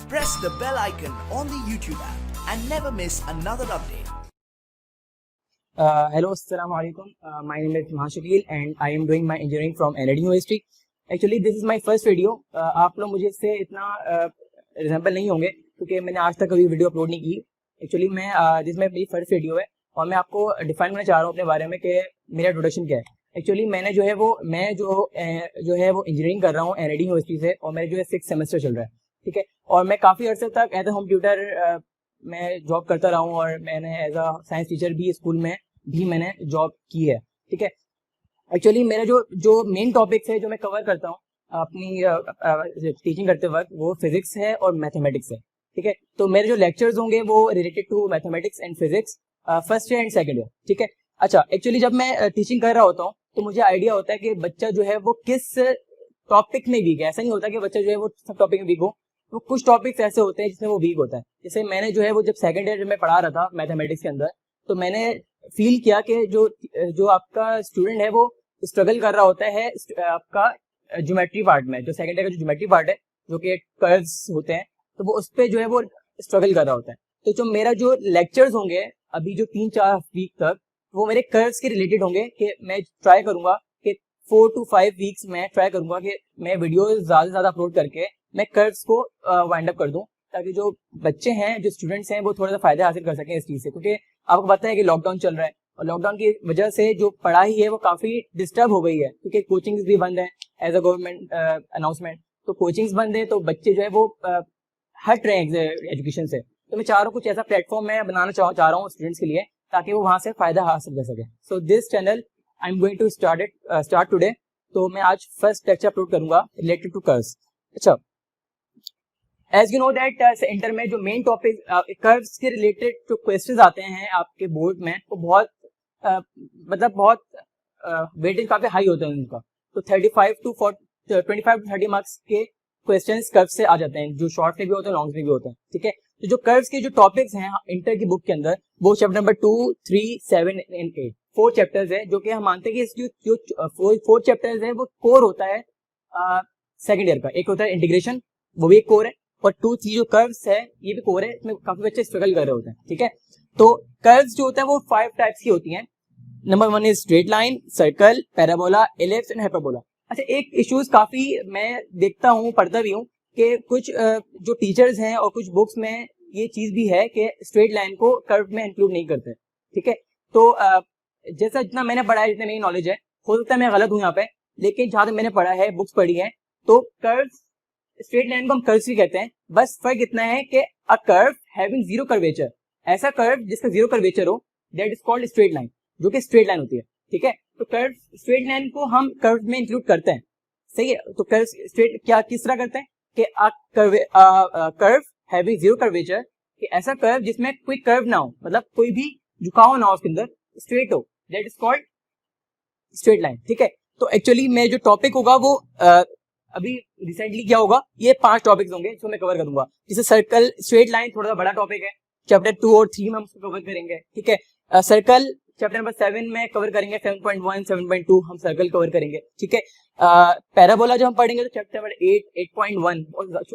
press the bell icon on the YouTube app and never miss another update. Hello, Assalamu alaikum. My name is Mahan Shakil and I am doing my engineering from NLD University. Actually, this is my first video. आप लोग मुझे इससे इतना resemble नहीं होंगे क्योंकि मैंने आज तक कभी वीडियो अपलोड नहीं की. एक्चुअली मैं जिसमें मेरी फर्स्ट वीडियो है और मैं आपको डिफाइन करना चाह रहा हूँ अपने बारे में कि मेरा इंट्रोडक्शन क्या है. एक्चुअली मैंने जो है वो इंजीनियरिंग कर रहा हूँ NLD यूनिवर्सिटी से और मेरा जो है 6th सेमेस्टर चल रहा है. ठीक है, और मैं काफ़ी अर्से तक एज अ होम ट्यूटर मैं जॉब करता रहा हूँ और मैंने एज अ साइंस टीचर भी स्कूल में भी मैंने जॉब की है. ठीक है, एक्चुअली मेरा जो मेन टॉपिक्स है जो मैं कवर करता हूँ अपनी टीचिंग करते वक्त वो फिजिक्स है और मैथमेटिक्स है. ठीक है, तो मेरे जो लेक्चर्स होंगे वो related to mathematics and physics first year and second year. ठीक है, अच्छा एक्चुअली जब मैं टीचिंग कर रहा होता हूँ तो मुझे आइडिया होता है कि बच्चा जो है वो किस टॉपिक में वीक है. ऐसा नहीं होता कि बच्चा जो है वो सब टॉपिक में वीक हो, तो कुछ टॉपिक्स ऐसे होते हैं जिसमें वो वीक होता है. जैसे मैंने जो है वो जब सेकंड ईयर में पढ़ा रहा था मैथमेटिक्स के अंदर तो मैंने फील किया कि जो आपका स्टूडेंट है वो स्ट्रगल कर रहा होता है आपका ज्योमेट्री पार्ट में. जो सेकंड ईयर का जो ज्योमेट्री पार्ट है जो कि कर्व्स होते हैं तो वो उस पर जो है वो स्ट्रगल कर रहा होता है. तो जो मेरा जो लेक्चर्स होंगे अभी जो 3-4 वीक तक वो मेरे कर्व्स के रिलेटेड होंगे कि मैं ट्राई करूंगा कि 4 to 5 वीक्स में ट्राई करूंगा कि मैं वीडियो ज्यादा से ज्यादा अपलोड करके मैं कर्व्स को वाइंड अप कर दूं ताकि जो बच्चे हैं जो स्टूडेंट्स हैं वो थोड़ा सा फायदा हासिल कर सकें इस चीज से. क्योंकि आपको पता है कि लॉकडाउन चल रहा है और लॉकडाउन की वजह से जो पढ़ाई है वो काफी डिस्टर्ब हो गई है क्योंकि कोचिंग्स भी बंद है एज अ गवर्नमेंट अनाउंसमेंट. तो कोचिंग्स बंद है तो बच्चे जो है वो हट रहे हैं एजुकेशन से. तो मैं चाह रहा हूँ कुछ ऐसा प्लेटफॉर्म मैं बनाना चाह रहा हूँ स्टूडेंट्स के लिए ताकि वो वहां से फायदा हासिल कर सके. So this channel I am going to start today. तो मैं आज फर्स्ट लेक्चर अपलोड करूंगा रिलेटेड टू कर्व्स. अच्छा, as you know that inter में जो मेन टॉपिक कर्व्स के रिलेटेड जो क्वेश्चंस आते हैं आपके बोर्ड में वो बहुत बहुत वेटेज काफी हाई होते हैं उनका. तो 25 to 30 मार्क्स के क्वेश्चंस कर्व से आ जाते हैं जो शॉर्ट में भी होते हैं लॉन्ग में भी होते हैं. ठीक है, तो जो कर्व्स के जो टॉपिक्स हैं इंटर की बुक के अंदर वो चैप्टर नंबर 2, 3, 7 एंड 8 4 चैप्टर्स है जो कि हम मानते हैं कि जो 4 चैप्टर्स है वो कोर होता है सेकंड ईयर का. एक होता है इंटीग्रेशन, वो भी एक कोर है, और 2, 3 जो कर्व्स है ये भी कोर है. इसमें काफी बच्चे स्ट्रगल कर रहे होते हैं. ठीक है, तो कर्व्स जो होता है वो 5 टाइप्स की होती हैं. Number 1 is straight line, circle, parabola, ellipse and hyperbola. अच्छा, एक इश्यूज काफी मैं देखता हूँ पढ़ता भी हूँ कि कुछ जो टीचर्स हैं और कुछ बुक्स में ये चीज भी है कि स्ट्रेट लाइन को कर्व में इंक्लूड नहीं करते. ठीक है, तो जैसा जितना मैंने पढ़ा है जितने मेरी नॉलेज है हो सकता है मैं गलत हूँ यहाँ पे, लेकिन जहां तक मैंने पढ़ा है बुक्स पढ़ी है तो कर्व स्ट्रेट लाइन को हम कर्व्स भी कहते हैं. बस फर्क इतना है कि a curve having zero curvature, ऐसा कर्व जिसका जीरो कर्वेचर हो that is called straight line, जो कि स्ट्रेट लाइन होती है. ठीक है, तो कर्व स्ट्रेट लाइन को हम कर्व में इंक्लूड करते हैं. सही है, तो कर्व स्ट्रेट क्या किस तरह करते हैं कि कर्व हैविंग जीरो कर्वेचर, कि ऐसा कर्व जिसमें कोई कर्व ना हो, मतलब कोई भी झुकाव ना हो उसके अंदर, स्ट्रेट हो, that is called straight line. ठीक है, तो एक्चुअली मैं जो टॉपिक होगा वो अभी रिसेंटली क्या होगा, ये 5 टॉपिक्स होंगे जो मैं कवर करूंगा. जैसे सर्कल, स्ट्रेट लाइन थोड़ा सा बड़ा टॉपिक है, चैप्टर 2 और 3 में हम उसको कवर करेंगे. ठीक है, सर्कल चैप्टर नंबर 7 में कवर करेंगे, 7.1, 7.2 हम सर्कल कवर करेंगे. ठीक है, पैराबोला जो हम पढ़ेंगे तो chapter number 8, 8.1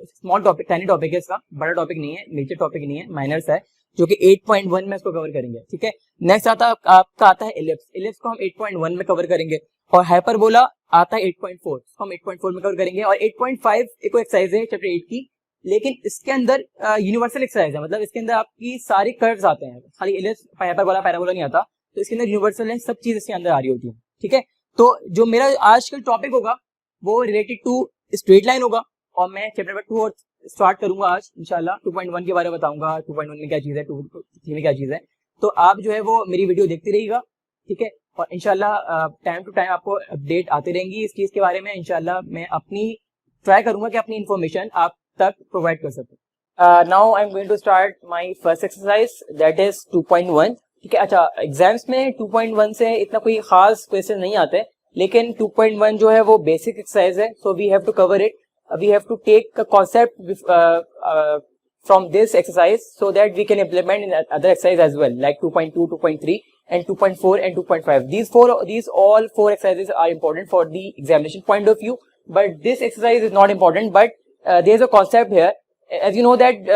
small topic, tiny topic है, इसका बड़ा टॉपिक नहीं है, मेजर टॉपिक नहीं है, माइनर्स है, जो कि 8.1 में इसको कवर करेंगे. ठीक है, नेक्स्ट आपका आता है एलिप्स. एलिप्स को हम 8.1 में कवर करेंगे, और हाइपरबोला आता है 8.4, इसको हम 8.4 में कवर करेंगे. और 8.5 एक एक्सरसाइज है चैप्टर 8 की, लेकिन इसके अंदर यूनिवर्सल एक्सरसाइज है, मतलब इसके अंदर आपकी सारी कर्व्स आते हैं, खाली एलिप्स हाइपरबोला पैराबोला नहीं आता. तो इसके अंदर यूनिवर्सल है, सब चीज इसके अंदर आ रही होती है. ठीक है, तो जो मेरा आज का टॉपिक होगा वो रिलेटेड टू स्ट्रेट लाइन होगा, और मैं चैप्टर नंबर 2 और स्टार्ट करूंगा आज इंशाल्लाह. 2.1 के बारे में बताऊंगा, 2.1 में क्या चीज है, 2.3 में क्या चीज है. तो आप जो है वो मेरी वीडियो देखते रहिएगा. ठीक है, और इंशाल्लाह टाइम टू टाइम आपको अपडेट आते रहेंगी इस चीज के बारे में. इंशाल्लाह मैं अपनी ट्राई करूंगा कि अपनी इन्फॉर्मेशन आप तक प्रोवाइड कर सकूं. Now I am going to start my first exercise, that is 2.1. ठीक है, अच्छा एग्जाम्स में 2.1 से इतना कोई खास क्वेश्चन नहीं आते, लेकिन 2.1 जो है वो बेसिक एक्सरसाइज है, so we have to cover it. We have to take a concept from this exercise so that we can implement in other exercise as well, like 2.2, 2.3 and 2.4 and 2.5. These all four exercises are important for the examination point of view, but this exercise is not important. But there is a concept here as you know that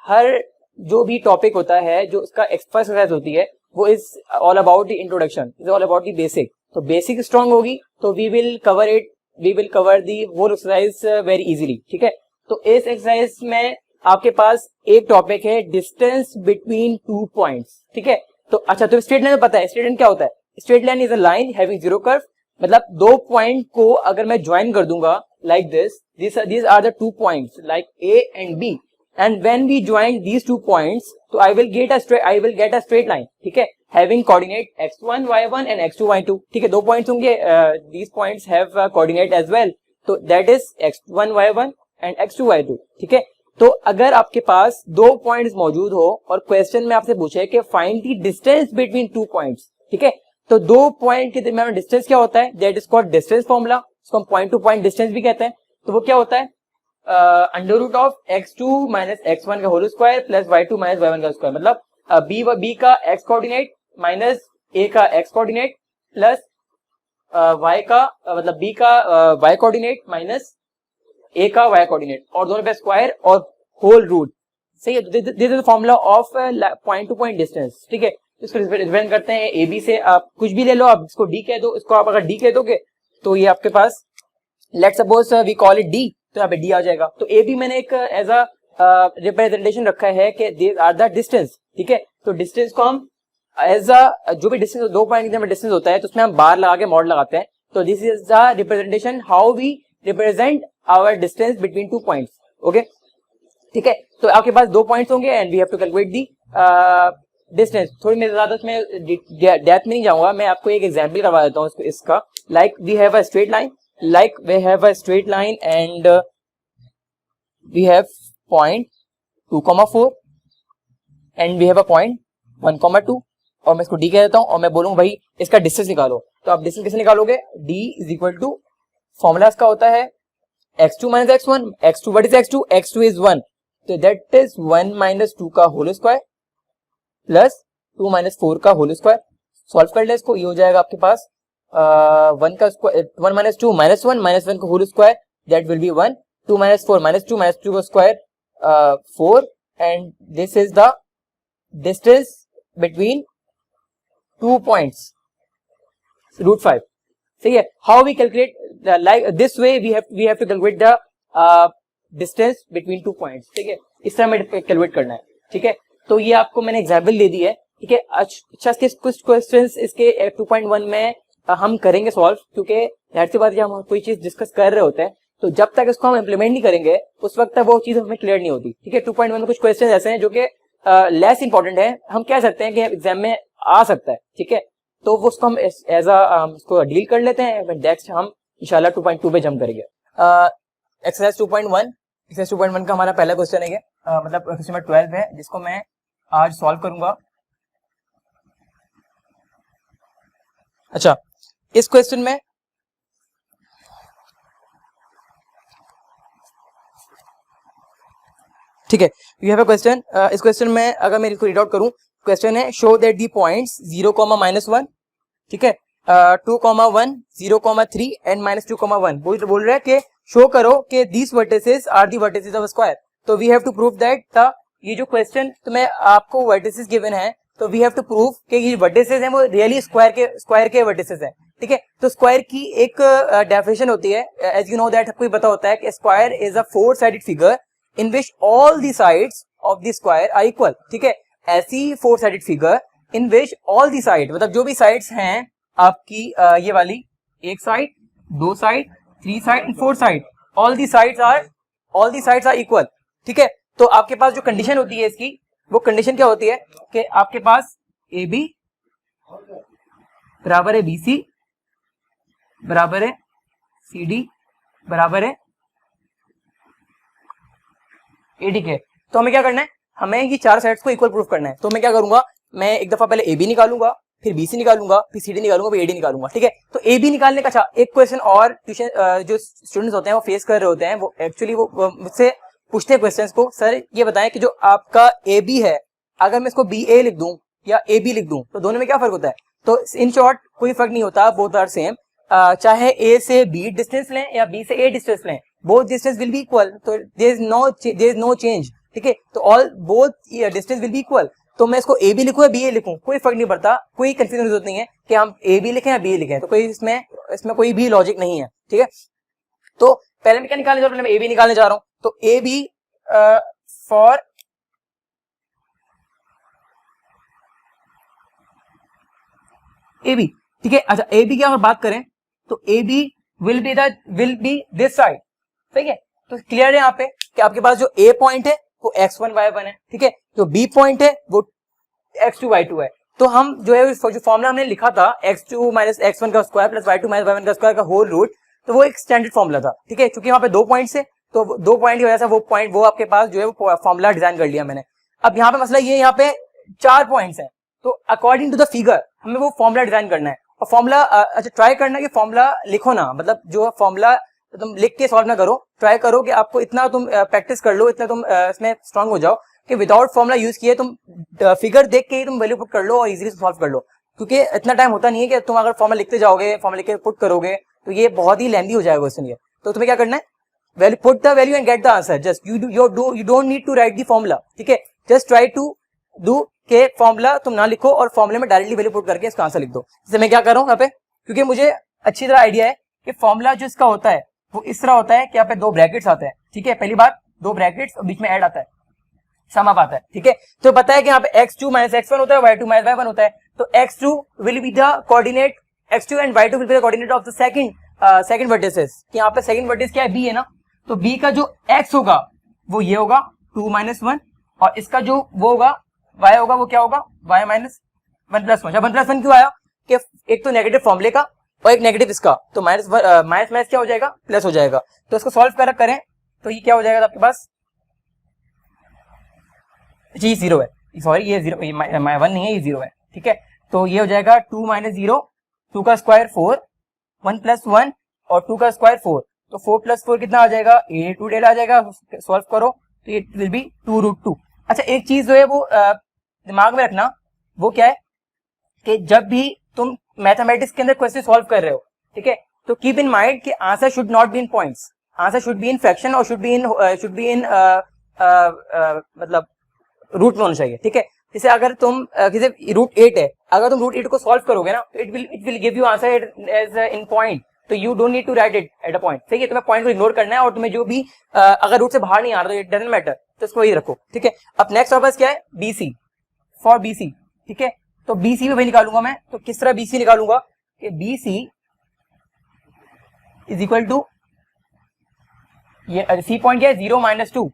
हर जो भी topic होता है, जो उसका first exercise होती है, वो is all about the introduction, is all about the basic. तो बेसिक स्ट्रांग होगी तो we will cover the whole exercise very easily. ठीक है, तो इस एक्सरसाइज में आपके पास एक टॉपिक है डिस्टेंस बिटवीन 2 पॉइंट्स. ठीक है, तो अच्छा, तो स्ट्रेट लाइन पता है स्ट्रेट लाइन क्या होता है? Straight line is a line having zero curve. मतलब दो पॉइंट को अगर मैं ज्वाइन कर दूंगा like this, these are the 2 points like A and B, and when we join these 2 points, so I will get a straight line. ठीक है, having coordinate x1 y1 and x2 y2. ठीक है, दो points होंगे, these points have coordinate as well, तो that is x1 y1 and x2 y2. ठीक है, तो अगर आपके पास दो पॉइंट्स मौजूद हो और क्वेश्चन में आपसे पूछे कि find the distance between 2 points. ठीक है, तो दो पॉइंट के दरमियान डिस्टेंस क्या होता है? That is called distance formula. इसको हम पॉइंट टू पॉइंट डिस्टेंस भी कहते हैं. तो वो क्या होता है? Under root of x2 minus x1 का whole square plus y2 minus y1 का स्क्वायर. मतलब b का x कोऑर्डिनेट माइनस a का x कोऑर्डिनेट प्लस y का मतलब b का y कोऑर्डिनेट माइनस a का y कोऑर्डिनेट, और दोनों पे स्क्वायर और होल रूट. सही है, this is the formula of point two point distance. ठीक है, इसको रिप्रेजेंट करते हैं ए बी से. आप कुछ भी ले लो, आप इसको डी कह दो. इसको आप अगर डी कह दोगे तो ये आपके पास, let's suppose we call it D, तो यहाँ पे डी आ जाएगा. तो ए बी मैंने एक एज अ रिप्रेजेंटेशन रखा है कि दीज आर द डिस्टेंस. ठीक है, तो डिस्टेंस को हम एज अ, जो भी डिस्टेंस दो पॉइंट के डिस्टेंस होता है तो उसमें हम बार लगा के मॉड लगाते हैं. तो this is the representation how we represent our distance between 2 points. Okay, ठीक है, तो आपके पास दो पॉइंट्स होंगे and we have to calculate the distance. थोड़ी मैं ज्यादा इसमें डेप्थ में नहीं जाऊंगा, मैं आपको एक एग्जांपल करवा देता हूँ इसका. Like we have a straight line, and we have point 2,4 and we have a point 1,2, और मैं इसको डी कह देता हूँ और मैं बोलूंगा भाई इसका डिस्टेंस निकालो. तो आप डिस्टेंस कैसे निकालोगे? D is equal to, formula इसका होता है x2 minus x1. x2 what is x2? x2 is 1, तो दैट इज 1 माइनस 2 का होल स्क्वायर प्लस 2 माइनस 4 का होल स्क्वायर. सॉल्व कर ले इसको, ये हो जाएगा आपके पास 1 का स्क्वायर, 1 माइनस 2 माइनस 1 माइनस 1 का whole square, that will be 1. 2 minus 4 minus 2 का square 4, and this is the distance between 2 points, √5. सही है, how we calculate like this way, we have to calculate the distance between 2 points. ठीक है, इस तरह में calculate करना है. ठीक है, तो ये आपको मैंने एग्जाम्पल दे दी है. ठीक है, अच्छा, कुछ क्वेश्चंस इसके 2.1 में हम करेंगे सॉल्व, क्योंकि जाहिर सी बात है हम कोई चीज डिस्कस कर रहे होते हैं तो जब तक इसको हम इम्प्लीमेंट नहीं करेंगे उस वक्त तक वो चीज हमें क्लियर नहीं होती. ठीक है, 2.1 में कुछ क्वेश्चन ऐसे हैं जो कि लेस इंपॉर्टेंट है, हम कह सकते हैं कि एग्जाम में आ सकता है. ठीक है, तो वो उसको हम एज अ उसको डील कर लेते हैं. नेक्स्ट हम इंशाल्लाह 2.2 पे जंप करेंगे. एक्सरसाइज 2.1 का हमारा पहला क्वेश्चन है, मतलब क्वेश्चन नंबर 12 है, जिसको मैं आज सॉल्व करूंगा. अच्छा, इस क्वेश्चन में ठीक है, यू हैव अ क्वेश्चन. इस क्वेश्चन में अगर मैं इसको रीड आउट करूं, क्वेश्चन है शो दैट दी पॉइंट्स 0,-1, ठीक है, 2,1, 0,3 एंड -2,1. बोल रहा है कि शो करो कि these vertices are the vertices of square. तो we have to prove that the, ये जो क्वेश्चन तो मैं आपको वर्टिसेस गिवन है, तो वी हैव टू प्रूव कि ये वर्टिसेस हैं वो रियली स्क्वायर के वर्टिसेस हैं. ठीक है, तो स्क्वायर की एक डेफिनेशन होती है, एज यू नो दैट आपको पता होता है कि square is a four sided figure in which all the sides of the square are equal. ठीक है, ऐसी four sided figure in which all the side, मतलब जो भी साइड्स हैं आपकी ये वाली, एक साइड, दो side, 3 side and 4 side, all the sides are equal. ठीक है, तो आपके पास जो कंडीशन होती है इसकी, वो कंडीशन क्या होती है कि आपके पास ए बी बराबर है बी सी बराबर है सी डी बराबर है ए डी के. तो हमें क्या करना है? हमें ये चार साइड्स को इक्वल प्रूफ करना है. तो मैं क्या करूंगा, मैं एक दफा पहले ए बी निकालूंगा, फिर बी सी निकालूंगा, फिर सी डी निकालूंगा, फिर ए डी निकालूंगा. ठीक है, तो ए बी निकालने का, अच्छा एक क्वेश्चन और ट्यूशन जो स्टूडेंट्स होते हैं वो फेस कर रहे होते हैं, वो एक्चुअली वो मुझसे पूछते हैं क्वेश्चंस को, सर ये बताएं कि जो आपका ए बी है, अगर मैं इसको बी ए लिख दूं या ए बी लिख दूं तो दोनों में क्या फर्क होता है? तो इन शॉर्ट कोई फर्क नहीं होता, बोथ आर सेम. चाहे ए से बी डिस्टेंस लें या बी से ए डिस्टेंस लें, both distance will be equal, तो देयर इज नो चेंज, ठीक है, तो all both distance will be equal. तो मैं इसको ए बी लिखूं या बी ए लिखूं, कोई फर्क नहीं पड़ता, कोई कंफ्यूजन की जरूरत नहीं है कि हम ए बी लिखें या बी लिखें, तो कोई इसमें कोई भी लॉजिक नहीं है, ठीक है। तो पहले मैं क्या निकालने जा रहा हूं, पहले मैं ए बी निकालने जा रहा हूं, तो A B for A B, ठीक है। अच्छा ए बी की अगर बात करें तो A B will be this side, ठीक है। तो क्लियर है यहाँ पे कि आपके पास जो ए पॉइंट है वो x1 y1 है, ठीक है, जो बी पॉइंट है वो x2 y2 है। तो हम जो है जो फॉर्मूला हमने लिखा था x2 माइनस x1 का square plus y2 minus y1 का स्क्वायर का होल रूट, तो वो एक स्टैंडर्ड फॉर्मूला था, ठीक है, क्योंकि वहां पे 2 पॉइंट्स है, तो 2 पॉइंट की वजह से वो आपके पास जो है वो फॉर्मूला डिजाइन कर लिया मैंने। अब यहाँ पे मसला ये, यहाँ पे 4 पॉइंट्स हैं, तो अकॉर्डिंग टू द फिगर हमें वो फॉर्मूला डिजाइन करना है, और फॉर्मूला अच्छा ट्राई करना है कि फॉर्मूला लिखो ना, मतलब जो फॉर्मूला तुम लिख के सॉल्व ना करो, ट्राई करो कि आपको इतना तुम प्रैक्टिस कर लो, इतना तुम इसमें स्ट्रांग हो जाओ कि विदाउट फॉर्मूला यूज किए तुम फिगर देख के ही तुम वैल्यू पुट कर लो और इजीली सॉल्व कर लो, क्योंकि इतना टाइम होता नहीं है कि तुम अगर फॉर्मूला लिखते जाओगे, फॉर्मूला लिख के पुट करोगे तो ये बहुत ही लेंथी हो जाएगा क्वेश्चन ये। तो तुम्हें क्या करना है, value put the value and get the answer, just you don't need to write the formula, ठीक है, जस्ट ट्राई टू डू के फॉर्मूला तुम ना लिखो और फॉर्मूले में डायरेक्टली वैल्यू पुट करके इसका आंसर लिख दो। जैसे मैं क्या कर रहा हूँ यहाँ पे, क्योंकि मुझे अच्छी तरह आइडिया है कि फॉर्मूला जो इसका होता है वो इस तरह होता है कि यहाँ पे 2 ब्रैकेट्स आते हैं, ठीक है, पहली बात 2 ब्रैकेट्स और बीच में ऐड आता है, सम अप आता है, ठीक है। तो पता है कि यहाँ पे x2 माइनस x1 होता है, y2 माइनस y1 होता है, तो x2 will be the coordinate, x2 and y2 will be the coordinate of the second vertices, कि यहाँ पे सेकंड वर्टिस क्या है, b है ना, तो b का जो x होगा वो ये होगा 2 माइनस 1, और इसका जो वो होगा y होगा वो क्या होगा y माइनस 1 प्लस 1। 1 प्लस 1 क्यों आया कि एक तो नेगेटिव फॉर्मूले का और एक नेगेटिव इसका, तो माइनस माइनस क्या हो जाएगा, प्लस हो जाएगा। तो इसको सॉल्व करें तो ये क्या हो जाएगा आपके पास, ये 0 है, सॉरी ये 0 1 नहीं है, ये 0 है, ठीक है। तो ये हो जाएगा 2 माइनस 0, 2 का स्क्वायर 4, 1 प्लस 1 और 2 का स्क्वायर 4, तो 4 प्लस 4 कितना आ जाएगा, 8 आ जाएगा, सॉल्व करो तो ये विल बी 2√2। अच्छा एक चीज जो है वो दिमाग में रखना, वो क्या है कि जब भी तुम मैथमेटिक्स के अंदर क्वेश्चन सॉल्व कर रहे हो, ठीक है, तो कीप इन माइंड कि answer should not be in points, answer should be in fraction और शुड बी इन मतलब रूट में होना चाहिए, ठीक है। जैसे अगर तुम किसी रूट 8 है, अगर तुम रूट 8 को सॉल्व करोगे ना तो it will give you answer as in point, तो you don't need to write it at a point, ठीक है, तुम्हें पॉइंट को इग्नोर करना है, और तुम्हें जो भी अगर रूट से बाहर नहीं आ रहा तो इट डजंट मैटर, तो इसको वही रखो, ठीक है। अब नेक्स्ट वापस क्या है, BC, फॉर BC, ठीक है, तो BC भी वही निकालूंगा मैं, तो किस तरह BC निकालूंगा कि BC इज इक्वल टू, ये C पॉइंट क्या है, 0 माइनस 2,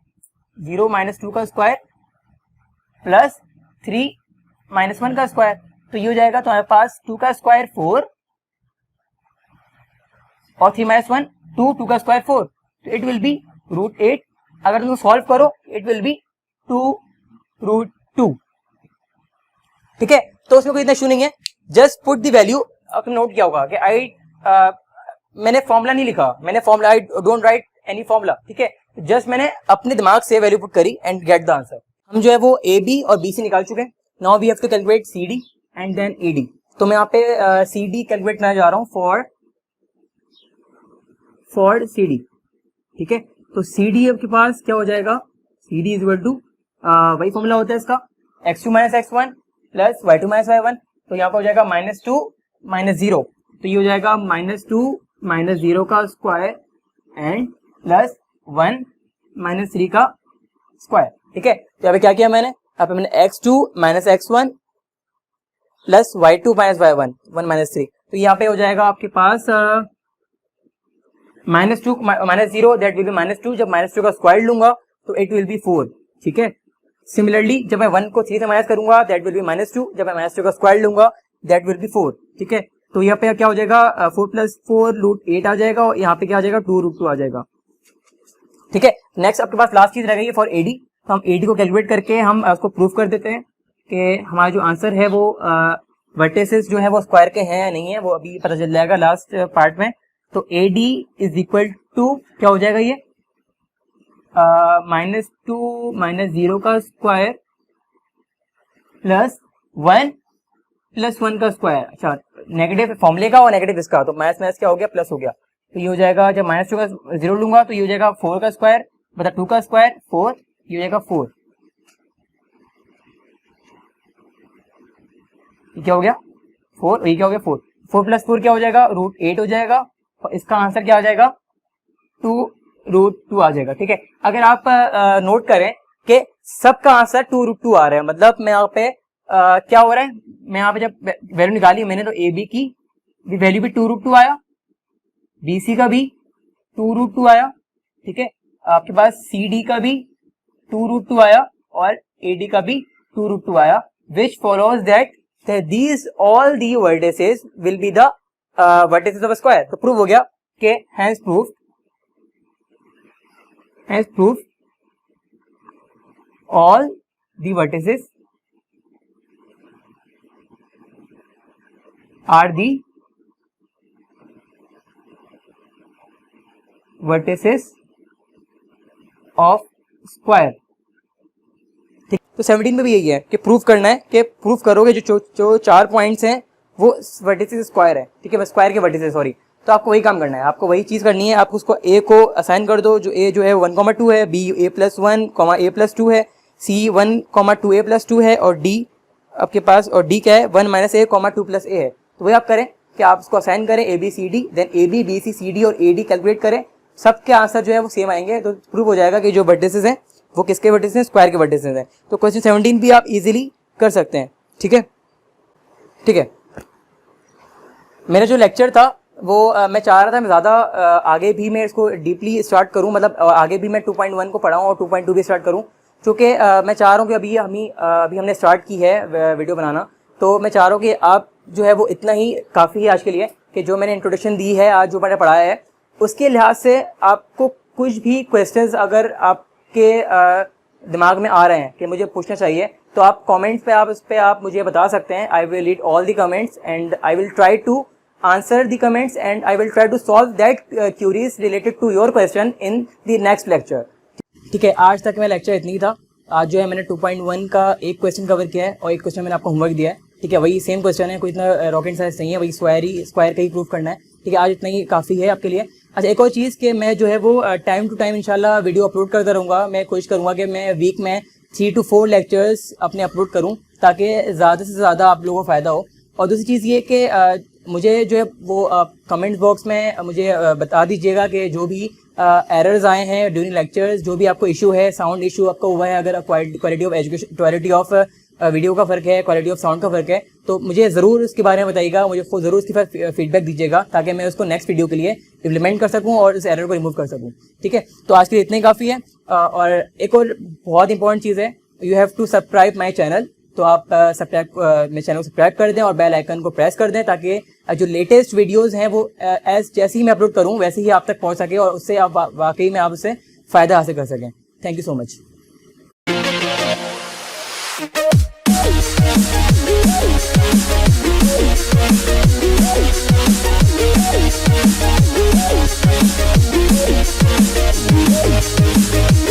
0 माइनस 2 का स्क्वायर प्लस 3 माइनस 1 का स्क्वायर, तो ये हो जाएगा तुम्हारे पास 2 का स्क्वायर 4 और 3 माइनस 1 2, 2 का स्क्वायर 4, तो इट विल बी √8, अगर तुम सॉल्व करो इट विल बी 2√2, ठीक है। तो उसमें कोई इतना इशू नहीं है, जस्ट पुट द वैल्यू। आपने नोट किया होगा कि मैंने फॉर्मूला नहीं लिखा, मैंने formula I don't write any formula, ठीक है, जस्ट मैंने अपने दिमाग से वैल्यू पुट करी एंड गेट द आंसर। हम जो है वो AB और BC निकाल चुके हैं, now we have to calculate CD and then AD। तो मैं यहाँ पे CD कैलकुलेट करने जा रहा हूँ फॉर CD, ठीक है। तो CD आपके पास क्या हो जाएगा, CD इज इक्वल टू वही फॉर्मूला होता है इसका, x2 minus x1 plus y2 minus y1, तो यहाँ पे हो जाएगा -2 माइनस 0, तो ये हो जाएगा -2 माइनस 0 का स्क्वायर एंड प्लस 1 माइनस 3 का स्क्वायर, ठीक है। तो यहाँ पे क्या किया यहाँ पे मैंने x2 minus x1 plus y2 minus y1 1 minus 3, तो यहाँ पे हो जाएगा आपके पास -2 माइनस 0 दैट विल बी -2, जब -2 का स्क्वायर लूंगा तो इट विल बी 4, ठीक है। सिमिलरली जब मैं 1 को 3 से माइनस करूंगा दैट विल बी -2, जब मैं -2 का स्क्वायर लूंगा दैट विल बी 4, ठीक है। तो यहाँ पे क्या हो जाएगा 4 प्लस 4 √8 आ जाएगा, और यहाँ पे क्या आ जाएगा 2√2 आ जाएगा, ठीक है। नेक्स्ट आपके पास लास्ट चीज रह गई फॉर AD, तो हम AD को कैलकुलेट करके हम उसको प्रूफ कर देते हैं कि हमारा जो आंसर है वो वर्टिसेस जो है वो स्क्वायर के हैं या नहीं है, वो अभी पता चल जाएगा लास्ट पार्ट में। तो AD इज इक्वल टू क्या हो जाएगा, ये -2 माइनस 0 का स्क्वायर प्लस 1 प्लस 1 का स्क्वायर। अच्छा नेगेटिव फॉर्मूले का और नेगेटिव इसका, तो माइनस क्या हो गया, प्लस हो गया, तो ये हो जाएगा, जब -2 का 0 लूंगा तो ये हो जाएगा 4 का स्क्वायर मतलब 2 का स्क्वायर 4, ये हो जाएगा 4। ये क्या हो गया 4, ये क्या हो गया 4, 4 + 4 क्या हो जाएगा √8 हो जाएगा, और इसका आंसर क्या आ जाएगा 2√2 आ जाएगा। ठीक है, अगर आप नोट करें कि सबका आंसर 2√2 आ रहा है, मतलब मैं यहाँ पे क्या हो रहा है, मैं यहाँ पे जब वैल्यू निकाली मैंने तो ए बी की वैल्यू भी 2√2 आया, बी सी का भी 2√2 आया। ठीक है, आपके पास सी डी का भी 2√2 आया और ए डी का भी 2√2 आया, विच follows that these all the vertices will be the vertices of a square। तो प्रूव हो गया कि hence proved all the vertices are the vertices of square। तो 17 में भी यही है कि प्रूफ करना है कि प्रूफ करोगे जो 4 पॉइंट्स हैं वो वर्टिसेस स्क्वायर है। ठीक है, स्क्वायर के वर्टिसेस, सॉरी। तो आपको वही काम करना है, आपको वही चीज़ करनी है। आप उसको ए को असाइन कर दो, जो ए जो है 1,2 है, बी a+1, a+2 है, सी 1,2 a+2 है, और डी आपके पास, और डी क्या है 1 - a, 2 + a है। तो वही आप करें कि आप उसको असाइन करें A B C D, then A B B C C D और ए डी कैलकुलेट करें, सबके आंसर जो है वो सेम आएंगे। तो प्रूव हो जाएगा कि जो वर्टिसेस हैं वो किसके वर्टिसेस हैं, स्क्वायर के वर्टिसेस हैं। तो क्वेश्चन 17 भी आप इजीली कर सकते हैं। ठीक है, ठीक है। मेरा जो लेक्चर था वो मैं चाह रहा था मैं ज़्यादा आगे भी मैं इसको डीपली स्टार्ट करूं, मतलब आगे भी मैं 2.1 को पढ़ाऊं और 2.2 भी स्टार्ट करूं, क्योंकि मैं चाह रहा हूं कि अभी हमने स्टार्ट की है वीडियो बनाना, तो मैं चाह रहा हूं कि आप जो है वो इतना ही काफ़ी है आज के लिए, कि जो मैंने इंट्रोडक्शन दी है, आज जो मैंने पढ़ाया है, उसके लिहाज से आपको कुछ भी क्वेश्चंस अगर आपके दिमाग में आ रहे हैं कि मुझे पूछना चाहिए, तो आप कमेंट्स पे आप मुझे बता सकते हैं। I will read all the comments and I will try to answer the comments and I will try to solve that queries related to your question in the next lecture. ठीक है, आज तक मेरा लेक्चर इतनी था। आज जो है मैंने 2.1 का एक क्वेश्चन कवर किया है और एक क्वेश्चन मैंने आपको होमवर्क दिया है। ठीक है, वही सेम क्वेश्चन है, कोई इतना रॉकेट साइंस नहीं है, वही स्क्वायर का ही प्रूफ करना है। ठीक है, आज इतना ही काफ़ी है आपके लिए। अच्छा, एक और चीज़ कि मैं जो है वो टाइम टू टाइम इंशाल्लाह वीडियो अपलोड करता रहूँगा। मैं कोशिश करूँगा कि मैं वीक में 3 to 4 लेक्चर्स अपने अपलोड करूँ, ताकि ज़्यादा से ज़्यादा आप लोगों को फ़ायदा हो। और दूसरी चीज़ ये कि मुझे जो है वो कमेंट्स बॉक्स में मुझे बता दीजिएगा कि जो भी एरर्स आए हैं ड्यूरिंग लेक्चर्स, जो भी आपको इशू है, साउंड इशू आपका हुआ है, अगर quality of education, quality of video का फ़र्क है, क्वालिटी ऑफ साउंड का फ़र्क है, तो मुझे ज़रूर इसके बारे में बताइएगा, मुझे ज़रूर इसकी फीडबैक दीजिएगा, ताकि मैं उसको नेक्स्ट वीडियो के लिए इम्प्लीमेंट कर सकूं और इस एरर को रिमूव कर सकूं। ठीक है, तो आज के लिए इतना ही काफ़ी है। और एक और बहुत इंपॉर्टेंट चीज़ है, you have to subscribe my channel. तो आप मेरे चैनल को सब्सक्राइब कर दें और बेल आइकन को प्रेस कर दें, ताकि जो लेटेस्ट वीडियोज़ हैं वो जैसे ही मैं अपलोड करूँ वैसे ही आप तक पहुँच सके और उससे आप वाकई में आप उससे फ़ायदा हासिल कर सकें। Thank you so much.